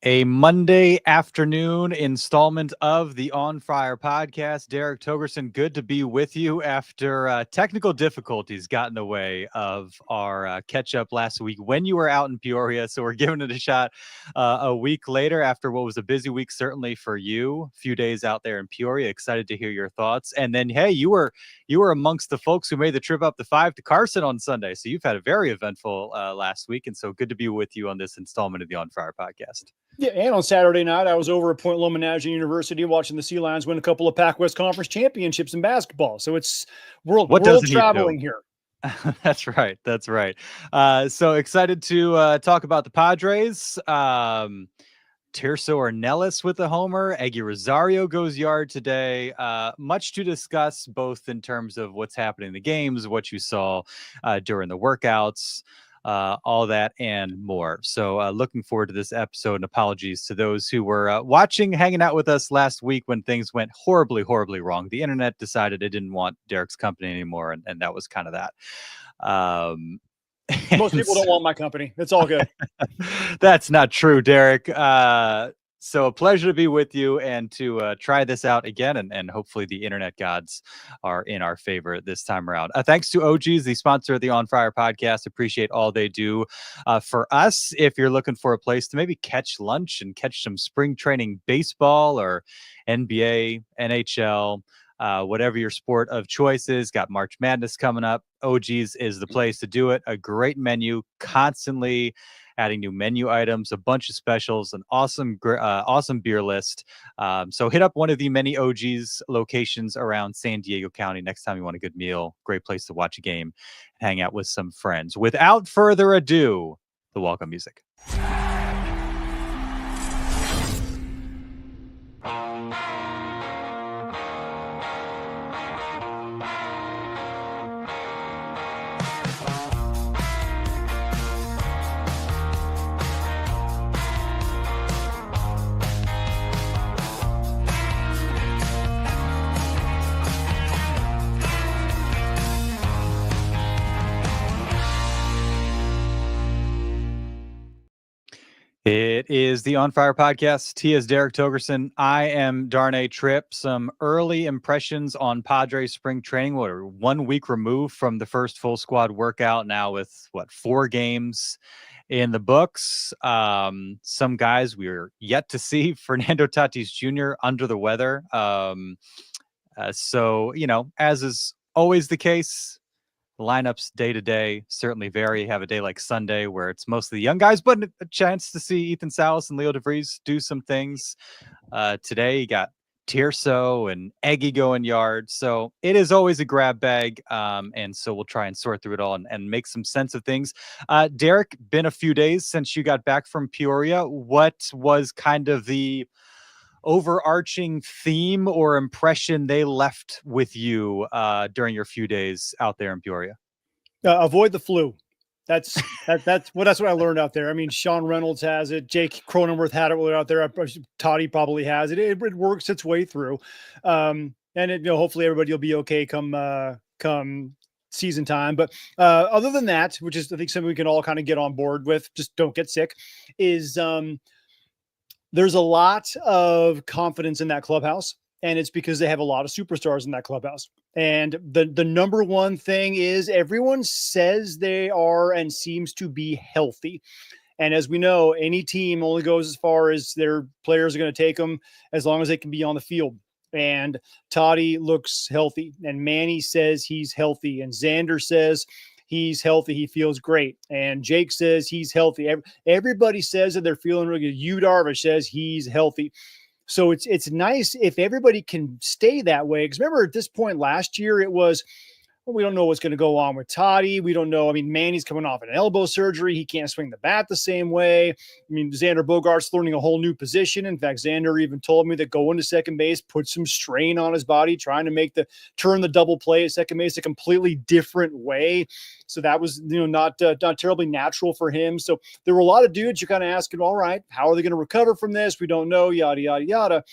A Monday afternoon installment of the On Friar podcast. Derek Togerson, good to be with you after technical difficulties got in the way of our catch up last week when you were out in Peoria. So we're giving it a shot a week later after what was a busy week, certainly for you. A few days out there in Peoria. Excited to hear your thoughts. And then, hey, you were amongst the folks who made the trip up the 5 to Carson on Sunday. So you've had a very eventful last week. And so good to be with you on this installment of the On Friar podcast. Yeah, and on Saturday night, I was over at Point Loma National University watching the Sea Lions win a couple of Pac-West Conference championships in basketball. So it's world traveling here. That's right. That's right. So excited to talk about the Padres. Tirso Ornelas with the homer. Eggy Rosario goes yard today. Much to discuss, both in terms of what's happening in the games, what you saw during the workouts. All that and more. So looking forward to this episode, and apologies to those who were watching, hanging out with us last week when things went horribly, horribly wrong. The internet decided it didn't want Derek's company anymore, and that was kind of that. Most people don't want my company. It's all good. That's not true, Derek. So a pleasure to be with you and to try this out again. And hopefully the internet gods are in our favor this time around. Thanks to OGs, the sponsor of the On Friar podcast. Appreciate all they do for us. If you're looking for a place to maybe catch lunch and catch some spring training baseball or NBA, NHL, whatever your sport of choice is, got March Madness coming up. OGs is the place to do it. A great menu, constantly adding new menu items, a bunch of specials, an awesome beer list. So hit up one of the many OGs locations around San Diego County next time you want a good meal. Great place to watch a game, hang out with some friends. Without further ado, the welcome music. It is the On Fire podcast. He is Derek Togerson. I am Darnay Tripp. Some early impressions on Padres spring training. We're 1 week removed from the first full squad workout now with 4 games in the books. Some guys we're yet to see. Fernando Tatis Jr. under the weather. So, as is always the case, lineups day to day certainly vary. Have a day like Sunday where it's mostly the young guys, but a chance to see Ethan Salas and Leo De Vries do some things. Today you got Tirso and Eggy going yard. So it is always a grab bag. And so we'll try and sort through it all and make some sense of things. Derek, been a few days since you got back from Peoria. What was kind of the overarching theme or impression they left with you during your few days out there in Peoria? Avoid the flu. That's what I learned out there. I mean, Sean Reynolds has it. Jake Cronenworth had it out there. Toddy probably has it. It works its way through. And hopefully everybody will be okay come season time. But other than that, which is I think something we can all kind of get on board with, just don't get sick, is there's a lot of confidence in that clubhouse, and it's because they have a lot of superstars in that clubhouse. And the number one thing is everyone says they are and seems to be healthy. And as we know, any team only goes as far as their players are going to take them as long as they can be on the field. And Toddy looks healthy, and Manny says he's healthy, and Xander says he's healthy. He feels great. And Jake says he's healthy. Everybody says that they're feeling really good. Yu Darvish says he's healthy. So it's nice if everybody can stay that way. Because remember, at this point last year, it was, well, we don't know what's going to go on with Toddy. We don't know. I mean, Manny's coming off an elbow surgery. He can't swing the bat the same way. I mean, Xander Bogaerts learning a whole new position. In fact, Xander even told me that going to second base put some strain on his body, trying to turn the double play at second base a completely different way. So that was, not terribly natural for him. So there were a lot of dudes you're kind of asking, all right, how are they going to recover from this? We don't know, yada, yada, yada.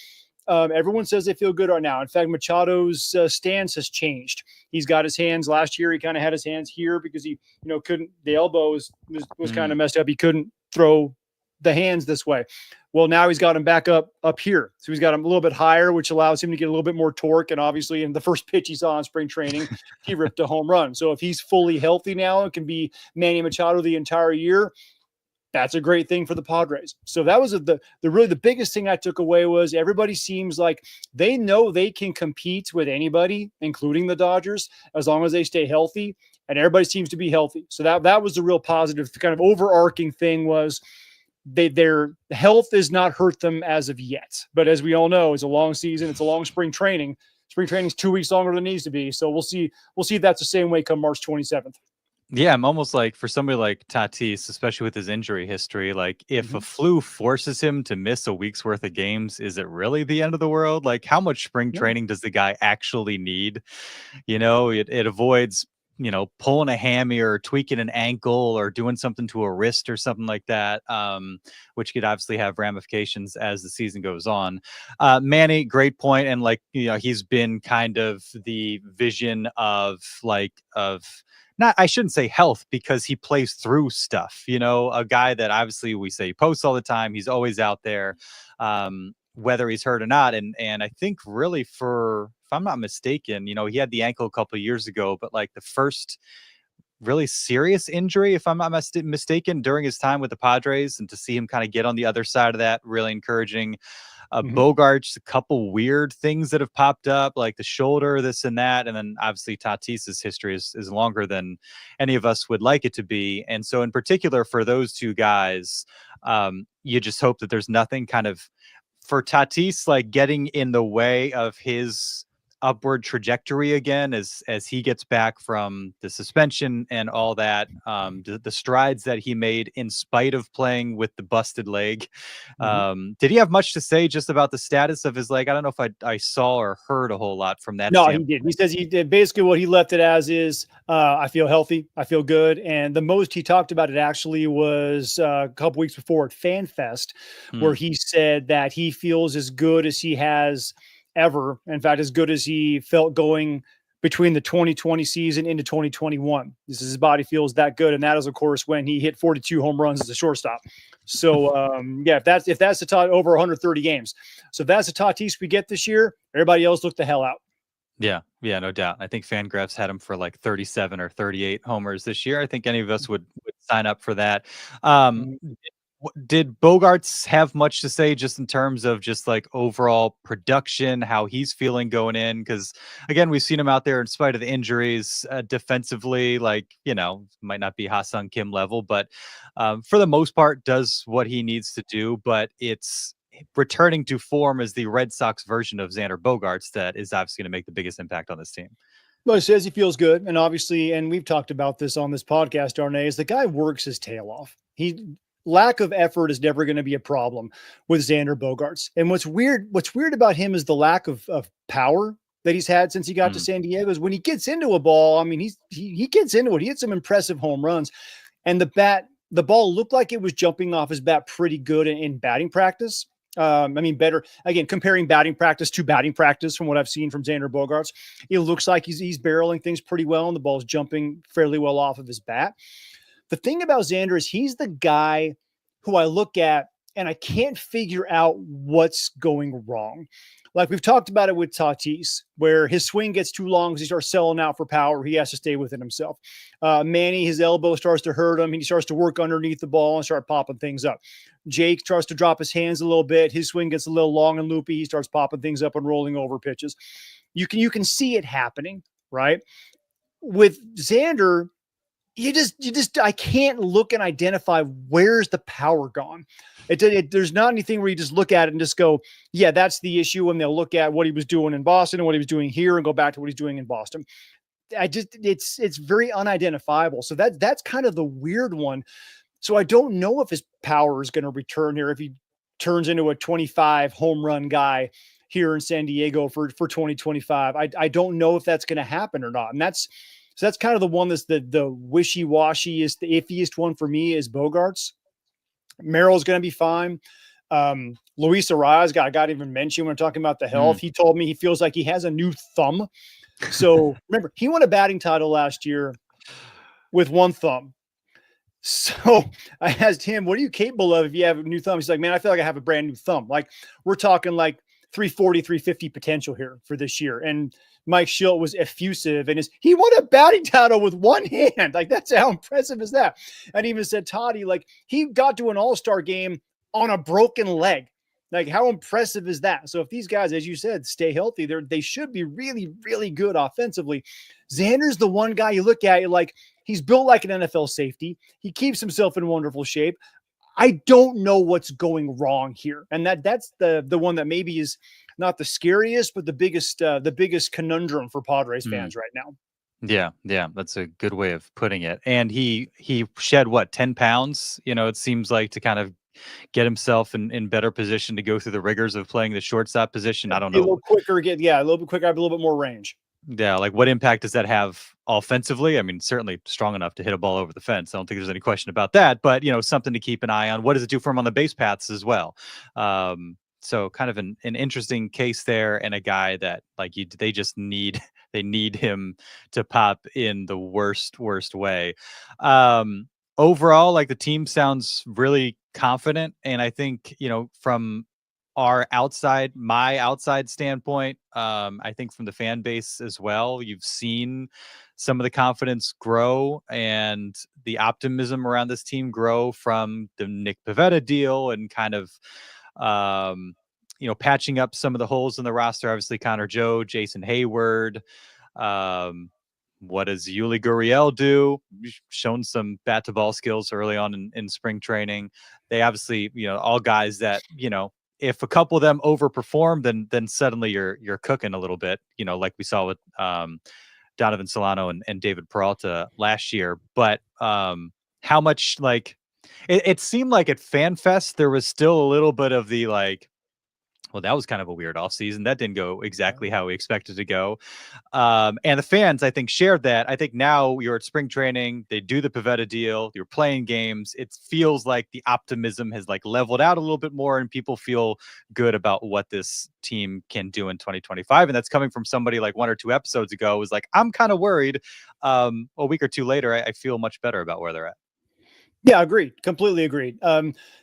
Everyone says they feel good right now. In fact, Machado's stance has changed. He's got his hands. Last year, he kind of had his hands here because he, couldn't. The elbow was kind of messed up. He couldn't throw the hands this way. Well, now he's got him back up here. So he's got him a little bit higher, which allows him to get a little bit more torque. And obviously in the first pitch he saw in spring training, he ripped a home run. So if he's fully healthy now, it can be Manny Machado the entire year. That's a great thing for the Padres. So that was the really the biggest thing I took away was everybody seems like they know they can compete with anybody, including the Dodgers, as long as they stay healthy, and everybody seems to be healthy. So that was the real positive kind of overarching thing was their health has not hurt them as of yet. But as we all know, it's a long season. It's a long spring training. Spring training is 2 weeks longer than it needs to be. So we'll see if that's the same way come March 27th. Yeah, I'm almost like for somebody like Tatis, especially with his injury history, like if a flu forces him to miss a week's worth of games, is it really the end of the world? Like how much spring training does the guy actually need? It avoids, pulling a hammy or tweaking an ankle or doing something to a wrist or something like that, which could obviously have ramifications as the season goes on. Manny, great point. And he's been kind of the vision of not, I shouldn't say health because he plays through stuff, a guy that obviously we say posts all the time. He's always out there, whether he's hurt or not. And I think really if I'm not mistaken, he had the ankle a couple of years ago, but like the first really serious injury, if I'm not mistaken, during his time with the Padres, and to see him kind of get on the other side of that, really encouraging. Bogart's a couple weird things that have popped up, like the shoulder, this and that. And then obviously Tatis's history is longer than any of us would like it to be. And so in particular for those two guys, you just hope that there's nothing kind of for Tatis, like getting in the way of his upward trajectory again as he gets back from the suspension and all that, the strides that he made in spite of playing with the busted leg. Did he have much to say just about the status of his leg? I don't know if I saw or heard a whole lot from that. No, he did. He says he did. Basically what he left it as is, I feel healthy. I feel good. And the most he talked about it actually was a couple weeks before at Fan Fest, where he said that he feels as good as he has ever. In fact, as good as he felt going between the 2020 season into 2021. His body feels that good. And that is, of course, when he hit 42 home runs as a shortstop. So, if that's the over 130 games. So if that's the Tatis we get this year, everybody else look the hell out. Yeah, no doubt. I think Fangraphs had him for like 37 or 38 homers this year. I think any of us would sign up for that. Did Bogaerts have much to say just in terms of just like overall production, how he's feeling going in? Because again, we've seen him out there in spite of the injuries, defensively, might not be Ha-seong Kim level, but for the most part does what he needs to do. But it's returning to form as the Red Sox version of Xander Bogaerts that is obviously going to make the biggest impact on this team. Well, he says he feels good. And obviously, and we've talked about this on this podcast, Darnay, is the guy works his tail off. Lack of effort is never going to be a problem with Xander Bogaerts. And what's weird about him is the lack of power that he's had since he got to San Diego. Is when he gets into a ball, I mean, he gets into it. He hit some impressive home runs, and the ball looked like it was jumping off his bat pretty good in batting practice. Better again, comparing batting practice to batting practice from what I've seen from Xander Bogaerts, it looks like he's barreling things pretty well, and the ball's jumping fairly well off of his bat. The thing about Xander is he's the guy who I look at and I can't figure out what's going wrong. Like we've talked about it with Tatis, where his swing gets too long because he starts selling out for power. He has to stay within himself. Manny, his elbow starts to hurt him, and he starts to work underneath the ball and start popping things up. Jake starts to drop his hands a little bit. His swing gets a little long and loopy. He starts popping things up and rolling over pitches. You can see it happening, right? With Xander, I can't look and identify where's the power gone. There's not anything where you just look at it and just go, yeah, that's the issue. And they'll look at what he was doing in Boston and what he was doing here and go back to what he's doing in Boston. It's very unidentifiable. So that's kind of the weird one. So I don't know if his power is going to return here, if he turns into a 25 home run guy here in San Diego for 2025. I don't know if that's going to happen or not. And that's kind of the one that's the wishy-washy, the iffiest one for me is Bogaerts. Merrill's going to be fine. Luis Arias, I got to even mention when I'm talking about the health. He told me he feels like he has a new thumb. So remember, he won a batting title last year with one thumb. So I asked him, what are you capable of if you have a new thumb? He's like, man, I feel like I have a brand new thumb. Like, we're talking like 340, 350 potential here for this year. And Mike Schilt was effusive, and he won a batting title with one hand. Like, that's how impressive is that? And even said, Toddy, like, he got to an all-star game on a broken leg. Like, how impressive is that? So if these guys, as you said, stay healthy, they should be really, really good offensively. Xander's the one guy you look at, you're like, he's built like an NFL safety. He keeps himself in wonderful shape. I don't know what's going wrong here. And that's the one that maybe is not the scariest, but the biggest conundrum for Padres fans right now. Yeah, that's a good way of putting it. And he shed what, 10 pounds, it seems like, to kind of get himself in better position to go through the rigors of playing the shortstop position. I don't know. A little quicker, a little bit quicker, have a little bit more range. Yeah, like what impact does that have offensively? I mean, certainly strong enough to hit a ball over the fence. I don't think there's any question about that, but something to keep an eye on. What does it do for him on the base paths as well? So kind of an interesting case there, and a guy that they just need they need him to pop in the worst way. Overall, like, the team sounds really confident, and I think from my outside standpoint, I think from the fan base as well, you've seen some of the confidence grow and the optimism around this team grow from the Nick Pivetta deal, and kind of patching up some of the holes in the roster. Obviously, Connor Joe, Jason Hayward. What does Yuli Gurriel do? Shown some bat to ball skills early on in spring training. They obviously, all guys that, if a couple of them overperform, then suddenly you're cooking a little bit, like we saw with Donovan Solano and David Peralta last year. But how much, like, it seemed like at FanFest there was still a little bit of the, like, well, that was kind of a weird offseason. That didn't go exactly how we expected to go. And the fans, I think, shared that. I think now you're at spring training. They do the Pivetta deal. You're playing games. It feels like the optimism has leveled out a little bit more, and people feel good about what this team can do in 2025. And that's coming from somebody like 1 or 2 episodes ago was like, I'm kind of worried. A week or two later, I feel much better about where they're at. Yeah, agreed. Completely agreed.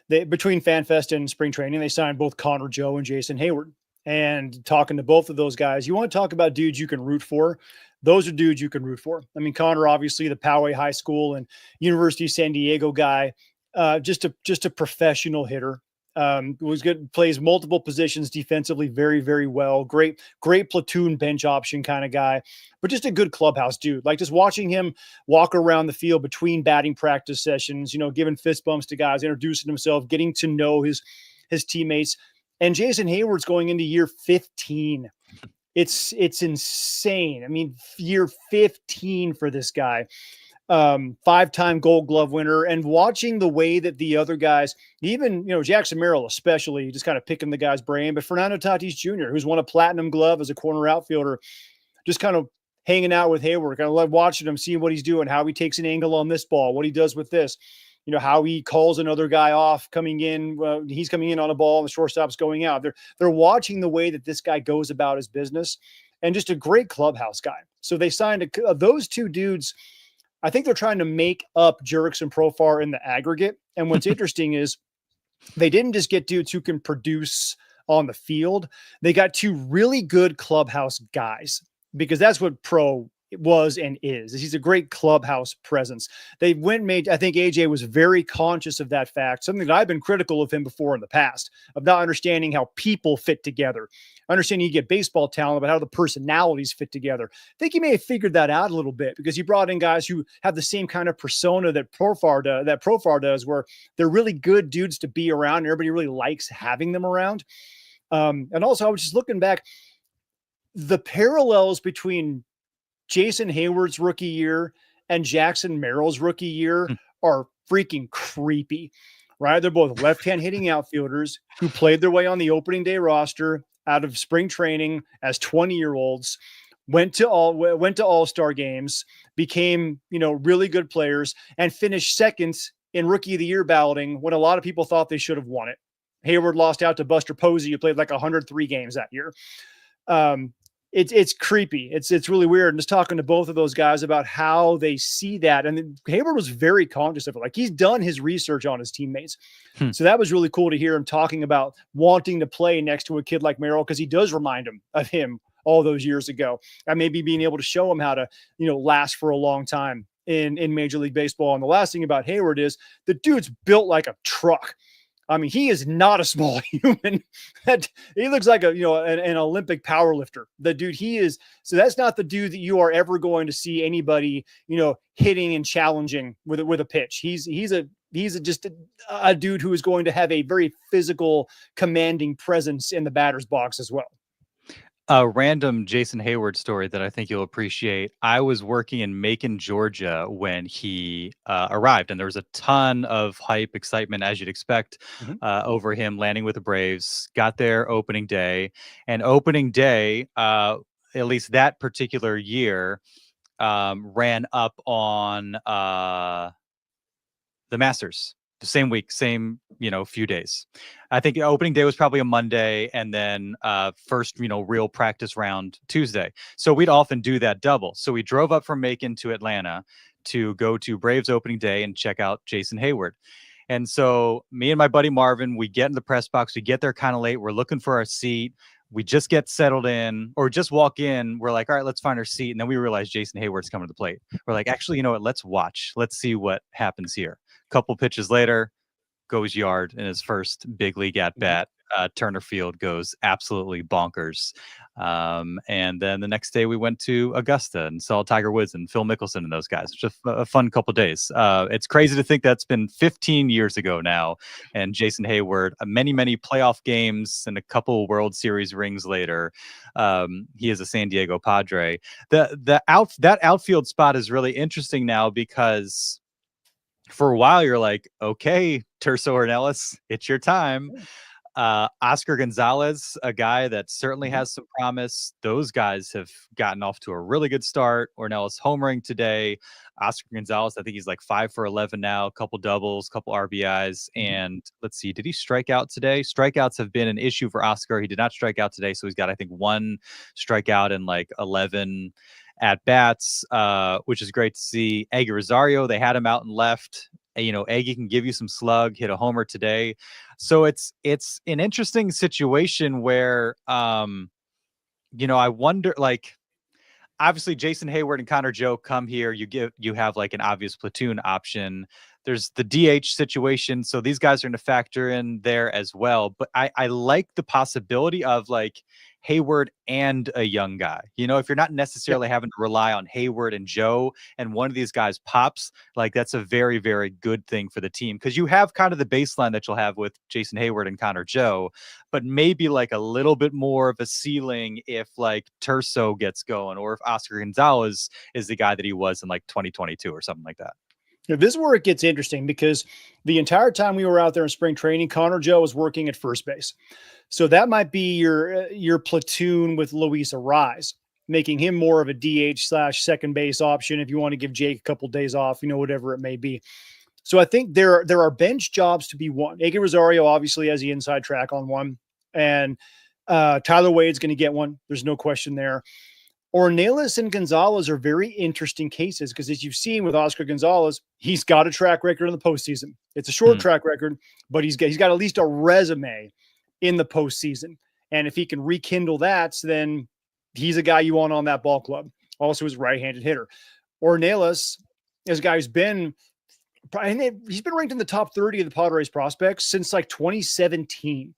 Between FanFest and spring training, they signed both Connor Joe and Jason Hayward. And talking to both of those guys, you want to talk about dudes you can root for. Those are dudes you can root for. I mean, Connor, obviously the Poway High School and University of San Diego guy, just a professional hitter. Was good, plays multiple positions defensively very, very well. Great platoon bench option kind of guy, but just a good clubhouse dude. Like, just watching him walk around the field between batting practice sessions, giving fist bumps to guys, introducing himself, getting to know his teammates. And Jason Hayward's going into year 15. It's insane. I mean, year 15 for this guy. 5-time Gold Glove winner, and watching the way that the other guys, even, Jackson Merrill especially, just kind of picking the guy's brain, but Fernando Tatis Jr., who's won a platinum glove as a corner outfielder, just kind of hanging out with Hayward, kind of like watching him, seeing what he's doing, how he takes an angle on this ball, what he does with this, how he calls another guy off coming in. He's coming in on a ball and the shortstop's going out. They're watching the way that this guy goes about his business, and just a great clubhouse guy. So they signed those two dudes. I think they're trying to make up Jurickson and Profar in the aggregate. And what's interesting is they didn't just get dudes who can produce on the field. They got 2 really good clubhouse guys, because that's what Pro was and is. He's a great clubhouse presence. They I think AJ was very conscious of that fact, something that I've been critical of him before in the past, of not understanding how people fit together. Understanding you get baseball talent, but how the personalities fit together. I think he may have figured that out a little bit, because he brought in guys who have the same kind of persona that Profar does, where they're really good dudes to be around, and everybody really likes having them around. And also, I was just looking back, the parallels between Jason Hayward's rookie year and Jackson Merrill's rookie year are freaking creepy, right? They're both left-hand hitting outfielders who played their way on the opening day roster out of spring training as 20-year-olds, went to all-star games, became, really good players, and finished second in rookie of the year balloting when a lot of people thought they should have won it. Hayward lost out to Buster Posey, who played like 103 games that year. it's creepy. It's really weird. And just talking to both of those guys about how they see that. And Hayward was very conscious of it. Like, he's done his research on his teammates. So that was really cool to hear him talking about wanting to play next to a kid like Merrill, because he does remind him of him all those years ago, and maybe being able to show him how to, last for a long time in Major League Baseball. And the last thing about Hayward is the dude's built like a truck. I mean, he is not a small human. He looks like an Olympic power lifter. The dude he is. So that's not the dude that you are ever going to see anybody, hitting and challenging with a pitch. He's just a dude who is going to have a very physical, commanding presence in the batter's box as well. A random Jason Hayward story that I think you'll appreciate. I was working in Macon, Georgia when he arrived, and there was a ton of hype, excitement, as you'd expect, over him landing with the Braves. Got there opening day, and opening day, at least that particular year, ran up on the Masters. The same week, same, few days. I think opening day was probably a Monday, and then first, real practice round Tuesday. So we'd often do that double. So we drove up from Macon to Atlanta to go to Braves opening day and check out Jason Hayward. And so me and my buddy Marvin, we get in the press box. We get there kind of late. We're looking for our seat. We just get settled in, or just walk in. We're like, all right, let's find our seat. And then we realize Jason Hayward's coming to the plate. We're like, actually, you know what? Let's watch. Let's see what happens here. Couple pitches later, goes yard in his first big league at bat. Turner Field goes absolutely bonkers. And then the next day we went to Augusta and saw Tiger Woods and Phil Mickelson and those guys. Just a fun couple days. It's crazy to think that's been 15 years ago now. And Jason Hayward, many playoff games and a couple World Series rings later, he is a San Diego Padre. That outfield spot is really interesting now, because for a while you're like, okay, Terso Ornelas, it's your time. Oscar Gonzalez, a guy that certainly has some promise. Those guys have gotten off to a really good start. Ornelas homering today. Oscar Gonzalez, I think he's like 5 for 11 now, a couple doubles, couple RBIs. And let's see, did he strike out today? Strikeouts have been an issue for Oscar. He did not strike out today, so he's got, I think, 1 strikeout in like 11 at bats, which is great to see. Eggy Rosario, they had him out and left. Eggy can give you some slug, hit a homer today. So it's an interesting situation where, I wonder, like, obviously Jason Hayward and Connor Joe come here. You have like an obvious platoon option. There's the DH situation. So these guys are going to factor in there as well. But I like the possibility of like Hayward and a young guy. If you're not necessarily having to rely on Hayward and Joe, and one of these guys pops, like that's a very, very good thing for the team, because you have kind of the baseline that you'll have with Jason Hayward and Connor Joe, but maybe like a little bit more of a ceiling if like Terso gets going, or if Oscar Gonzalez is the guy that he was in like 2022 or something like that. This is where it gets interesting, because the entire time we were out there in spring training, Connor Joe was working at first base. So that might be your platoon with Luis Arraez, making him more of a DH/second base option if you want to give Jake a couple days off, whatever it may be. So I think there are bench jobs to be won. Eggy Rosario obviously has the inside track on one, and Tyler Wade's going to get one. There's no question there. Ornelas and Gonzalez are very interesting cases, because as you've seen with Oscar Gonzalez, he's got a track record in the postseason. It's a short track record, but he's got at least a resume in the postseason. And if he can rekindle that, then he's a guy you want on that ball club. Also, he's a right-handed hitter. Ornelas is a guy he's been ranked in the top 30 of the Padres prospects since like 2017.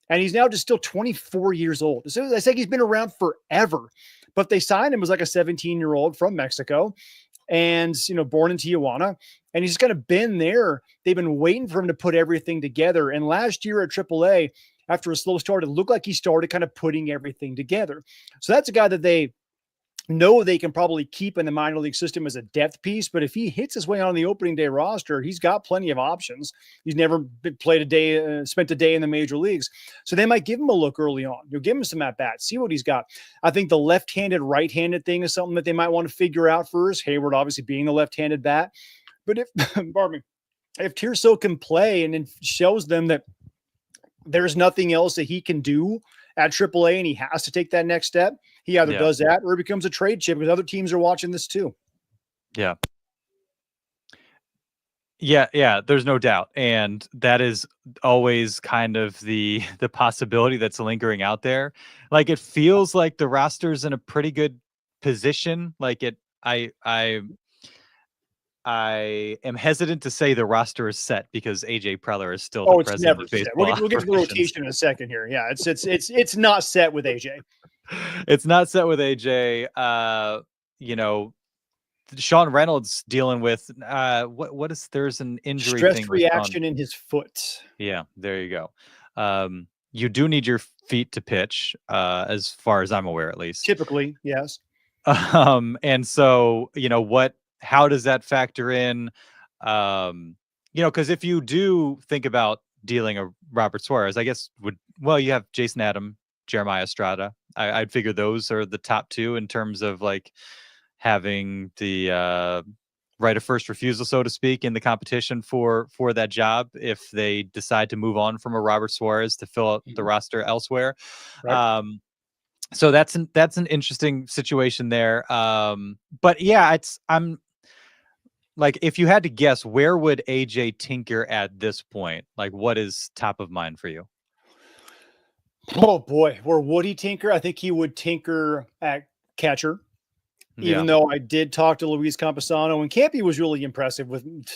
And he's now just still 24 years old. So I think he's been around forever. But they signed him as like a 17-year-old from Mexico, and, born in Tijuana. And he's kind of been there. They've been waiting for him to put everything together. And last year at AAA, after a slow start, it looked like he started kind of putting everything together. So that's a guy that they know they can probably keep in the minor league system as a depth piece. But if he hits his way on the opening day roster, he's got plenty of options. He's never spent a day in the major leagues. So they might give him a look early on. You'll give him some at-bats, see what he's got. I think the left-handed, right-handed thing is something that they might want to figure out first. Hayward obviously being the left-handed bat. But if Tirso can play and then shows them that there's nothing else that he can do at AAA and he has to take that next step, He either does that or it becomes a trade chip because other teams are watching this too. Yeah. Yeah, there's no doubt. And that is always kind of the possibility that's lingering out there. Like, it feels like the roster's in a pretty good position. Like, I am hesitant to say the roster is set because AJ Preller is still the president of baseball. We'll get to the rotation in a second here. Yeah, it's not set with AJ. It's not set with AJ. Sean Reynolds dealing with what is there's an injury stress thing reaction in his foot. Yeah, there you go. You do need your feet to pitch, as far as I'm aware, at least. Typically, yes. And so, how does that factor in? Because if you do think about dealing a Robert Suarez, I guess you have Jason Adam, Jeremiah Estrada. I'd figure those are the top two in terms of like having the right of first refusal, so to speak, in the competition for that job if they decide to move on from a Robert Suarez to fill out the roster elsewhere. Right. So that's an interesting situation there. But yeah, I'm like, if you had to guess, where would AJ tinker at this point? Like, what is top of mind for you? Oh boy, where would he tinker? I think he would tinker at catcher. Even though I did talk to Luis Campusano, and Campy was really impressive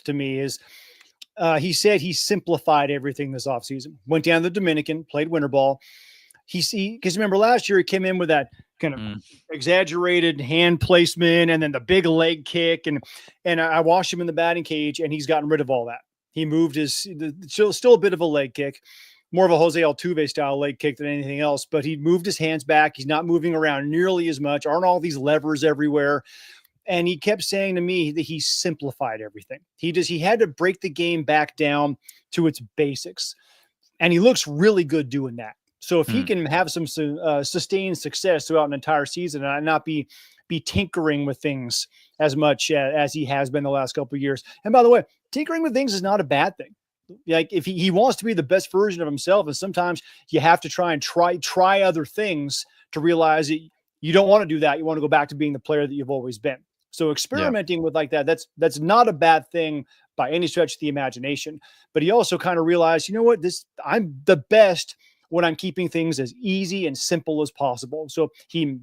to me, is he said he simplified everything this offseason. Went down to the Dominican, played winter ball. Because remember last year he came in with that kind of exaggerated hand placement and then the big leg kick, and I watched him in the batting cage, and he's gotten rid of all that. He moved still a bit of a leg kick, more of a Jose Altuve style leg kick than anything else, but he moved his hands back. He's not moving around nearly as much. Aren't all these levers everywhere? And he kept saying to me that he simplified everything. He had to break the game back down to its basics. And he looks really good doing that. So if he can have some sustained success throughout an entire season and not be tinkering with things as much as he has been the last couple of years. And by the way, tinkering with things is not a bad thing. Like, if he wants to be the best version of himself, and sometimes you have to try other things to realize that you don't want to do that. You want to go back to being the player that you've always been. So experimenting with like that's not a bad thing by any stretch of the imagination. But he also kind of realized, I'm the best when I'm keeping things as easy and simple as possible. So he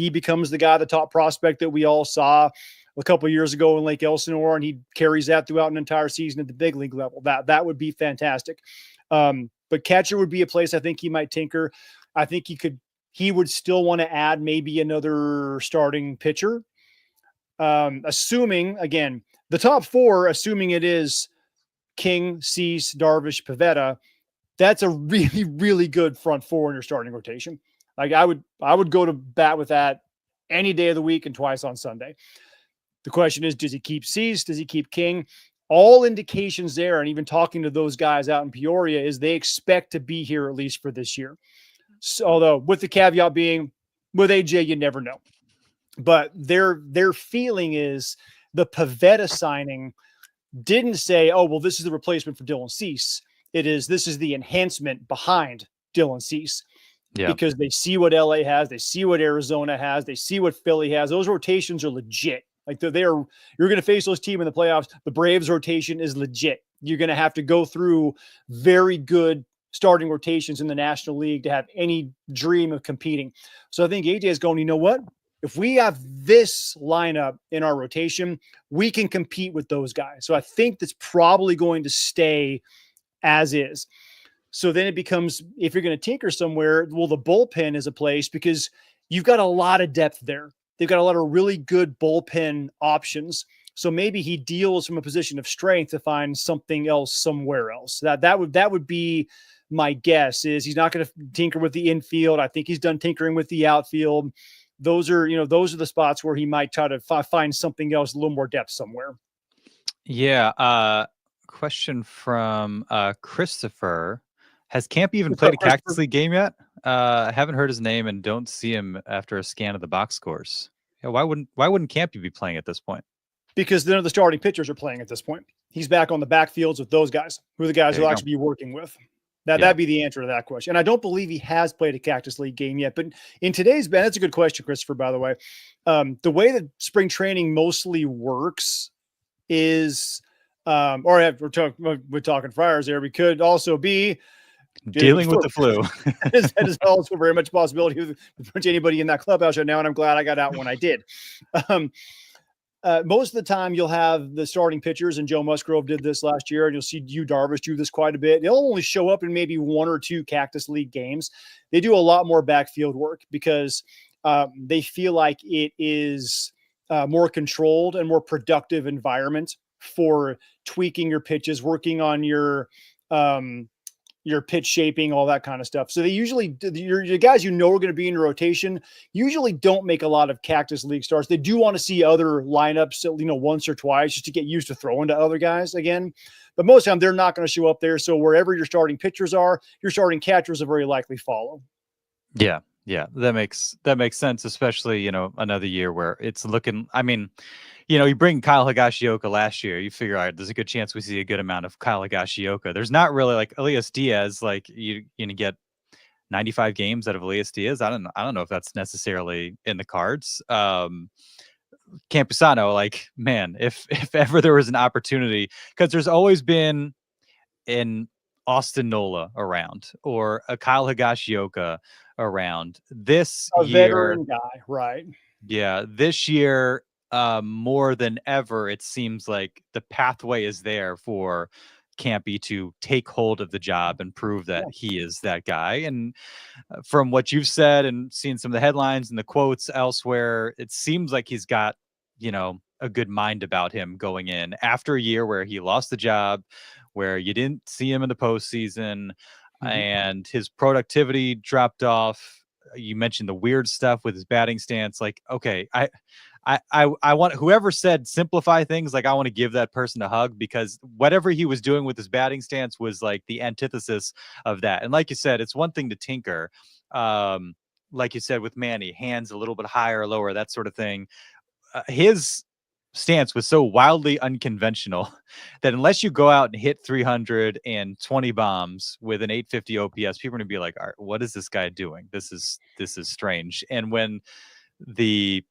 becomes the guy, the top prospect that we all saw a couple of years ago in Lake Elsinore, and he carries that throughout an entire season at the big league level. That would be fantastic. But catcher would be a place I think he might tinker. I think he would still want to add maybe another starting pitcher. Assuming, again, the top four, assuming it is King, Cease, Darvish, Pivetta, that's a really, really good front four in your starting rotation. Like, I would go to bat with that any day of the week and twice on Sunday. The question is, does he keep Cease? Does he keep King? All indications there, and even talking to those guys out in Peoria, is they expect to be here at least for this year. So, although with the caveat being, with AJ, you never know. But their feeling is the Pivetta signing didn't say, oh, well, this is the replacement for Dylan Cease. This is the enhancement behind Dylan Cease. Yeah. Because they see what LA has, they see what Arizona has, they see what Philly has. Those rotations are legit. Like, you're going to face those teams in the playoffs. The Braves rotation is legit. You're going to have to go through very good starting rotations in the National League to have any dream of competing. So I think AJ is going, you know what? If we have this lineup in our rotation, we can compete with those guys. So I think that's probably going to stay as is. So then it becomes, if you're going to tinker somewhere, well, the bullpen is a place because you've got a lot of depth there. They've got a lot of really good bullpen options. So maybe he deals from a position of strength to find something else somewhere else. That would be my guess. Is he's not going to tinker with the infield. I think he's done tinkering with the outfield. Those are the spots where he might try to find something else, a little more depth somewhere. Yeah. Question from Christopher. Has Camp even played a Cactus League game yet? I haven't heard his name and don't see him after a scan of the box scores. Yeah, why wouldn't Campy be playing at this point? Because none of the starting pitchers are playing at this point. He's back on the backfields with those guys, who are the guys he'll actually be working with. That'd be the answer to that question. And I don't believe he has played a Cactus League game yet. But in today's Ben, that's a good question, Christopher, by the way. The way that spring training mostly works is we're talking Friars there. We could also be dealing with the flu. That is also very much a possibility with anybody in that clubhouse right now. And I'm glad I got out when I did. Most of the time you'll have the starting pitchers, and Joe Musgrove did this last year, and you'll see Yu Darvish do this quite a bit. They'll only show up in maybe 1 or 2 Cactus League games. They do a lot more backfield work because they feel like it is more controlled and more productive environment for tweaking your pitches, working on your pitch shaping, all that kind of stuff. So they usually, your guys are going to be in your rotation usually don't make a lot of Cactus League starts. They do want to see other lineups, once or twice just to get used to throwing to other guys again. But most of the time they're not going to show up there. So wherever your starting pitchers are, your starting catchers will very likely follow. Yeah. Yeah. That makes sense, especially, another year where it's looking, you bring Kyle Higashioka last year, you figure out there's a good chance we see a good amount of Kyle Higashioka. There's not really like Elias Diaz, like you're going to get 95 games out of Elias Diaz. I don't know if that's necessarily in the cards. Campusano, like, man, if ever there was an opportunity, because there's always been an Austin Nola around or a Kyle Higashioka around. This a year, veteran guy, right? Yeah, this year, more than ever, it seems like the pathway is there for Campy to take hold of the job and prove that he is that guy. And from what you've said and seen some of the headlines and the quotes elsewhere, it seems like he's got, a good mind about him going in after a year where he lost the job, where you didn't see him in the postseason, and his productivity dropped off. You mentioned the weird stuff with his batting stance. Like, okay, I want whoever said simplify things. Like, I want to give that person a hug, because whatever he was doing with his batting stance was like the antithesis of that. And like you said, it's one thing to tinker. Like you said, with Manny, hands a little bit higher or lower, that sort of thing. His stance was so wildly unconventional that unless you go out and hit 320 bombs with an 850 OPS, people are going to be like, all right, what is this guy doing? This is strange. And when the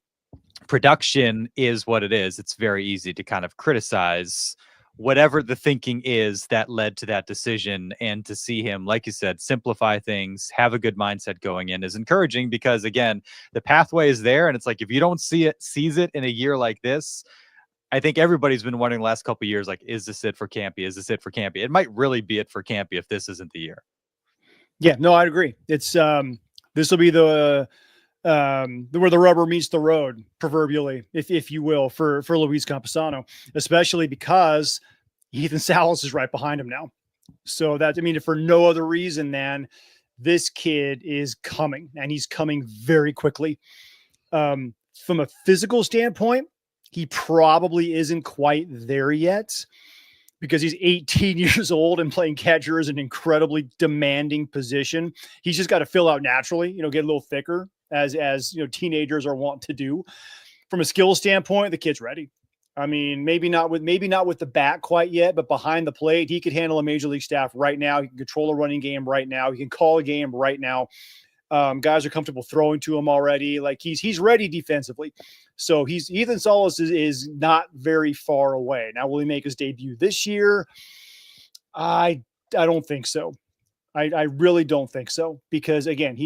production is what it is, it's very easy to kind of criticize whatever the thinking is that led to that decision. And to see him, like you said, simplify things, have a good mindset going in is encouraging, because again, the pathway is there. And it's like, if you don't seize it in a year like this, I think everybody's been wondering the last couple of years, like, is this it for Campy? Is this it for Campy? It might really be it for Campy if this isn't the year. Yeah, no, I'd agree. It's this will be the where the rubber meets the road, proverbially, if you will, for Luis Campusano, especially because Ethan Salas is right behind him now. So that, for no other reason than this kid is coming, and he's coming very quickly. From a physical standpoint, he probably isn't quite there yet, because he's 18 years old and playing catcher is an incredibly demanding position. He's just got to fill out naturally, get a little thicker, as teenagers are wont to do. From a skill standpoint, the kid's ready. Maybe not with the bat quite yet, but behind the plate, he could handle a major league staff right now. He can control a running game right now. He can call a game right now. Guys are comfortable throwing to him already. Like, he's ready defensively. So Ethan Salas is not very far away. Now, will he make his debut this year? I don't think so. I really don't think so, because again,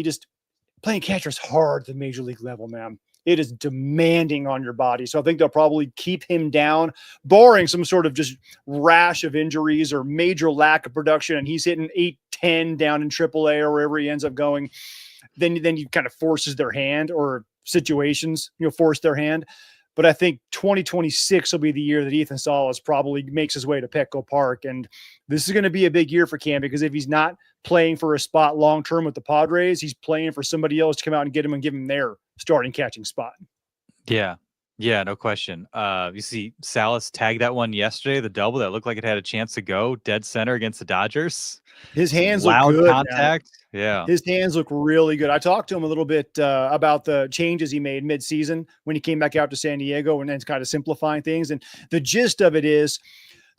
playing catcher is hard at the major league level, man. It is demanding on your body. So I think they'll probably keep him down, barring some sort of just rash of injuries or major lack of production, and he's hitting 8-10 down in AAA or wherever he ends up going. Then he kind of forces their hand, or situations, force their hand. But I think 2026 will be the year that Ethan Salas probably makes his way to Petco Park. And this is going to be a big year for Cam, because if he's not playing for a spot long-term with the Padres, he's playing for somebody else to come out and get him and give him their starting catching spot. Yeah. Yeah, no question. You see Salas tag that one yesterday, the double that looked like it had a chance to go dead center against the Dodgers. His hands loud look good, contact. Man. Yeah. His hands look really good. I talked to him a little bit about the changes he made mid-season when he came back out to San Diego, and then kind of simplifying things. And the gist of it is,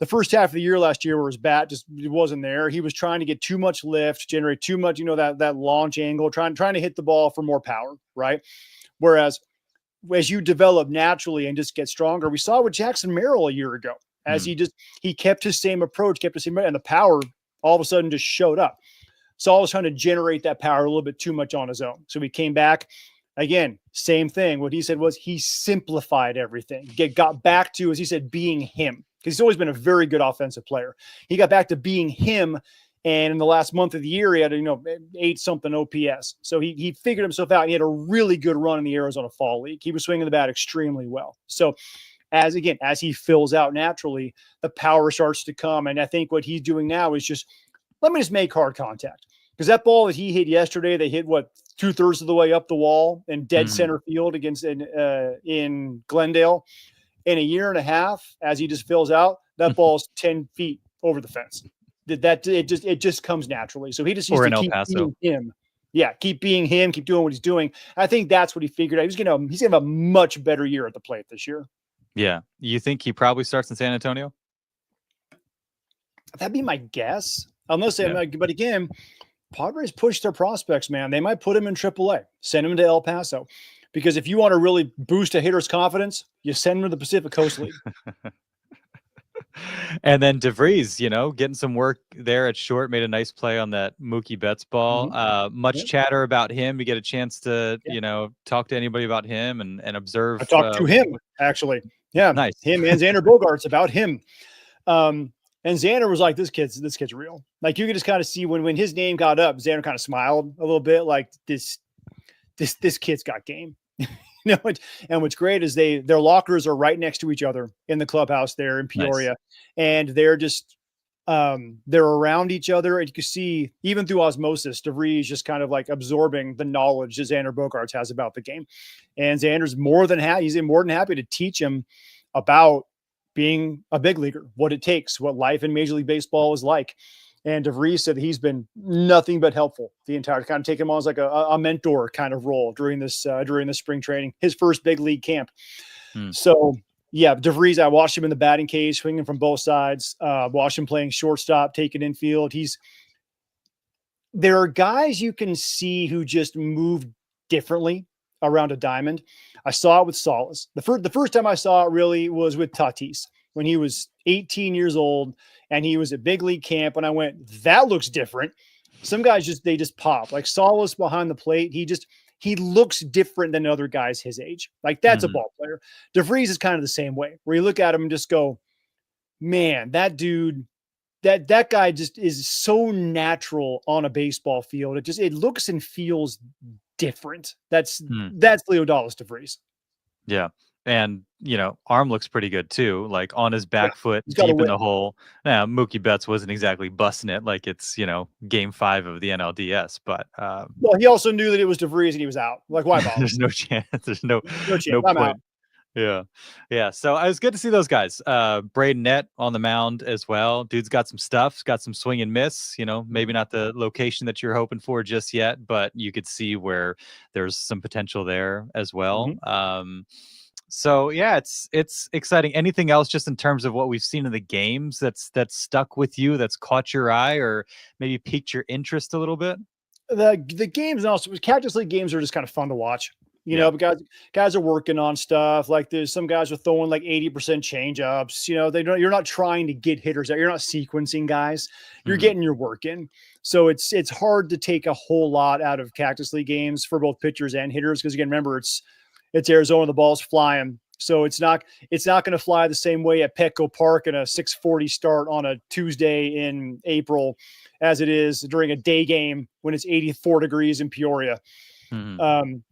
the first half of the year last year where his bat just wasn't there. He was trying to get too much lift, generate too much, that launch angle, trying to hit the ball for more power, right? Whereas as you develop naturally and just get stronger, we saw with Jackson Merrill a year ago, as he kept his same approach, and the power all of a sudden just showed up. Saul was trying to generate that power a little bit too much on his own. So he came back. Again, same thing. What he said was he simplified everything. Got back to, as he said, being him. Because he's always been a very good offensive player. He got back to being him. And in the last month of the year, he had, 8-something OPS. So he figured himself out. And he had a really good run in the Arizona Fall League. He was swinging the bat extremely well. So as he fills out naturally, the power starts to come. And I think what he's doing now is just, let me just make hard contact. Because that ball that he hit yesterday, they hit 2/3 of the way up the wall in dead center field against in Glendale. In a year and a half, as he just fills out, that ball's 10 feet over the fence. It just comes naturally. So he just needs to keep being him. Yeah, keep being him, keep doing what he's doing. I think that's what he figured out. He's gonna have a much better year at the plate this year. Yeah. You think he probably starts in San Antonio? That'd be my guess. But again, Padres push their prospects, man. They might put him in AAA, send him to El Paso. Because if you want to really boost a hitter's confidence, you send him to the Pacific Coast League. And then De Vries, getting some work there at short, made a nice play on that Mookie Betts ball. Much chatter about him. You get a chance to, talk to anybody about him and observe. I talked to him, actually. Yeah. Nice. Him and Xander Bogaerts about him. And Xander was like, this kid's real. Like you could just kind of see when his name got up, Xander kind of smiled a little bit like this kid's got game. And what's great is their lockers are right next to each other in the clubhouse there in Peoria. Nice. And they're just they're around each other. And you can see even through osmosis, De Vries just kind of like absorbing the knowledge that Xander Bogaerts has about the game. And Xander's more than happy to teach him about being a big leaguer, what it takes, what life in Major League Baseball is like. And De Vries said he's been nothing but helpful the entire, kind of taking him on as like a mentor kind of role during this spring training, his first big league camp. So yeah, De Vries, I watched him in the batting cage, swinging from both sides, watched him playing shortstop, taking infield. There are guys you can see who just move differently around a diamond. I saw it with Salas. The first time I saw it really was with Tatis when he was 18 years old and he was at big league camp. And I went, that looks different. Some guys they just pop. Like Salas behind the plate, he looks different than other guys his age. Like that's a ball player. De Vries is kind of the same way, where you look at him and just go, man, that dude, that guy just is so natural on a baseball field. It looks and feels different. That's Leodalis De Vries. Yeah. And, arm looks pretty good too. Like on his back foot, deep in the hole. Now, Mookie Betts wasn't exactly busting it like it's, game 5 of the NLDS. But well, he also knew that it was De Vries and he was out. Like, why bother? There's no chance. There's no chance. No I'm point. out. Yeah. So it was good to see those guys. Braden Nett on the mound as well. Dude's got some stuff, got some swing and miss, maybe not the location that you're hoping for just yet, but you could see where there's some potential there as well. So yeah, it's exciting. Anything else just in terms of what we've seen in the games that's stuck with you, that's caught your eye or maybe piqued your interest a little bit? The games and also Cactus League games are just kind of fun to watch. But guys are working on stuff. Like there's some guys are throwing like 80% change ups. You're not trying to get hitters out. You're not sequencing guys. You're getting your work in. So it's hard to take a whole lot out of Cactus League games for both pitchers and hitters. Because again, remember it's Arizona, the ball's flying. So it's not going to fly the same way at Petco Park in a 6:40 start on a Tuesday in April as it is during a day game when it's 84 degrees in Peoria.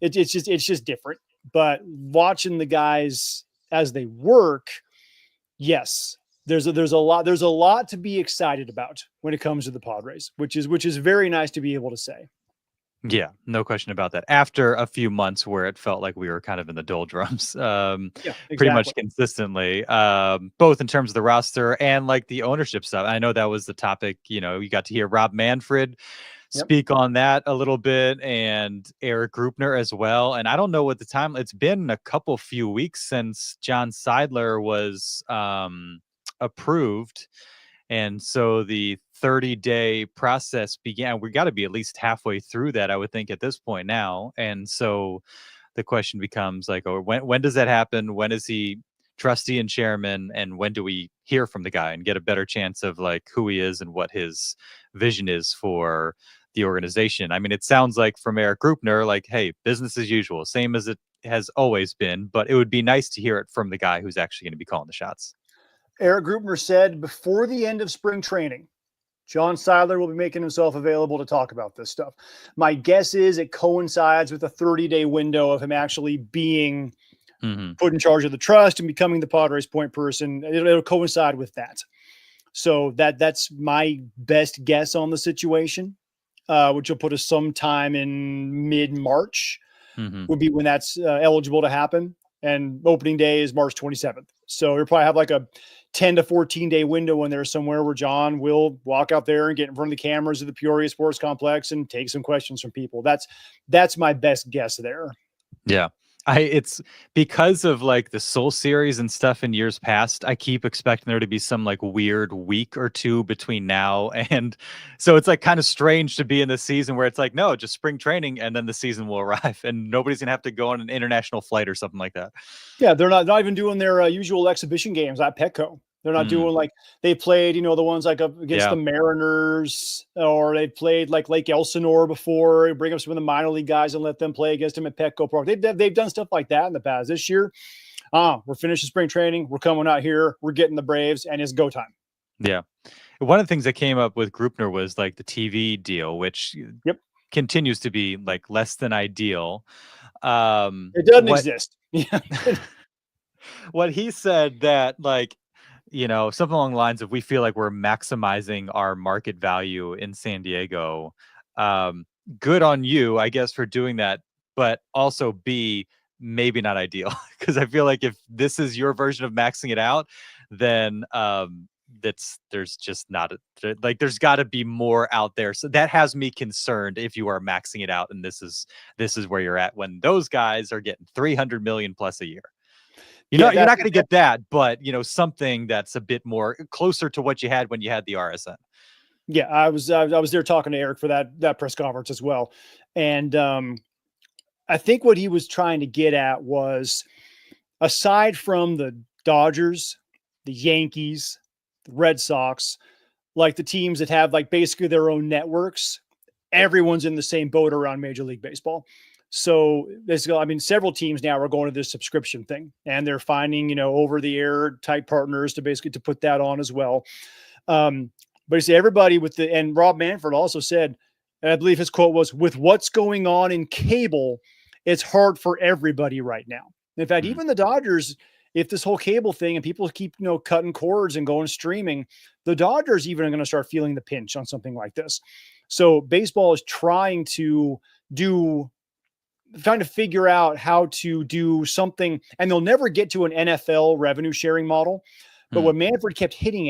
It's just different. But watching the guys as they work, yes, there's a lot to be excited about when it comes to the Padres, which is very nice to be able to say. Yeah, no question about that. After a few months where it felt like we were kind of in the doldrums, pretty much consistently, both in terms of the roster and like the ownership stuff. I know that was the topic. You got to hear Rob Manfred speak on that a little bit, and Eric Grupner as well. And I don't know what the time. It's been a few weeks since John Seidler was approved. And so the 30-day process began. We got to be at least halfway through that, I would think, at this point now. And so the question becomes like, oh, when does that happen? When is he trustee and chairman? And when do we hear from the guy and get a better chance of like who he is and what his vision is for the organization? I mean, it sounds like from Eric Grupner, like, hey, business as usual, same as it has always been, but it would be nice to hear it from the guy who's actually going to be calling the shots. Eric Grupner said before the end of spring training, John Seiler will be making himself available to talk about this stuff. My guess is it coincides with a 30-day window of him actually being put in charge of the trust and becoming the Padres point person. It'll coincide with that. So that's my best guess on the situation, which will put us sometime in mid-March would be when that's eligible to happen. And opening day is March 27th. So you'll probably have like a 10 to 14 day window in there somewhere where John will walk out there and get in front of the cameras of the Peoria Sports Complex and take some questions from people. That's my best guess there. Yeah. It's because of like the Soul series and stuff in years past, I keep expecting there to be some like weird week or two between now. And so it's like kind of strange to be in the season where it's like, no, just spring training and then the season will arrive and nobody's gonna have to go on an international flight or something like that. Yeah, they're not even doing their usual exhibition games at Petco. They're not doing like they played, the ones like up against the Mariners, or they played like Lake Elsinore before. Bring up some of the minor league guys and let them play against them at Petco Park. They've done stuff like that in the past. This year, we're finishing spring training. We're coming out here. We're getting the Braves, and it's go time. Yeah. One of the things that came up with Grupner was like the TV deal, which continues to be like less than ideal. It doesn't exist. Yeah. What he said that like, something along the lines of, we feel like we're maximizing our market value in San Diego. Good on you, I guess, for doing that, but also B, maybe not ideal. Because I feel like if this is your version of maxing it out, then there's just not there's got to be more out there. So that has me concerned if you are maxing it out, and this is where you're at when those guys are getting 300 million plus a year. You're not going to get that, but something that's a bit more closer to what you had when you had the RSN. Yeah, I was there talking to Eric for that press conference as well, and I think what he was trying to get at was, aside from the Dodgers, the Yankees, the Red Sox, like the teams that have like basically their own networks, everyone's in the same boat around Major League Baseball. So several teams now are going to this subscription thing, and they're finding, over the air type partners to basically to put that on as well. But you see everybody and Rob Manfred also said, and I believe his quote was, with what's going on in cable, it's hard for everybody right now. In fact, even the Dodgers, if this whole cable thing and people keep, cutting cords and going streaming, the Dodgers even are going to start feeling the pinch on something like this. So baseball is trying to figure out how to do something, and they'll never get to an NFL revenue sharing model. But what Manfred kept hinting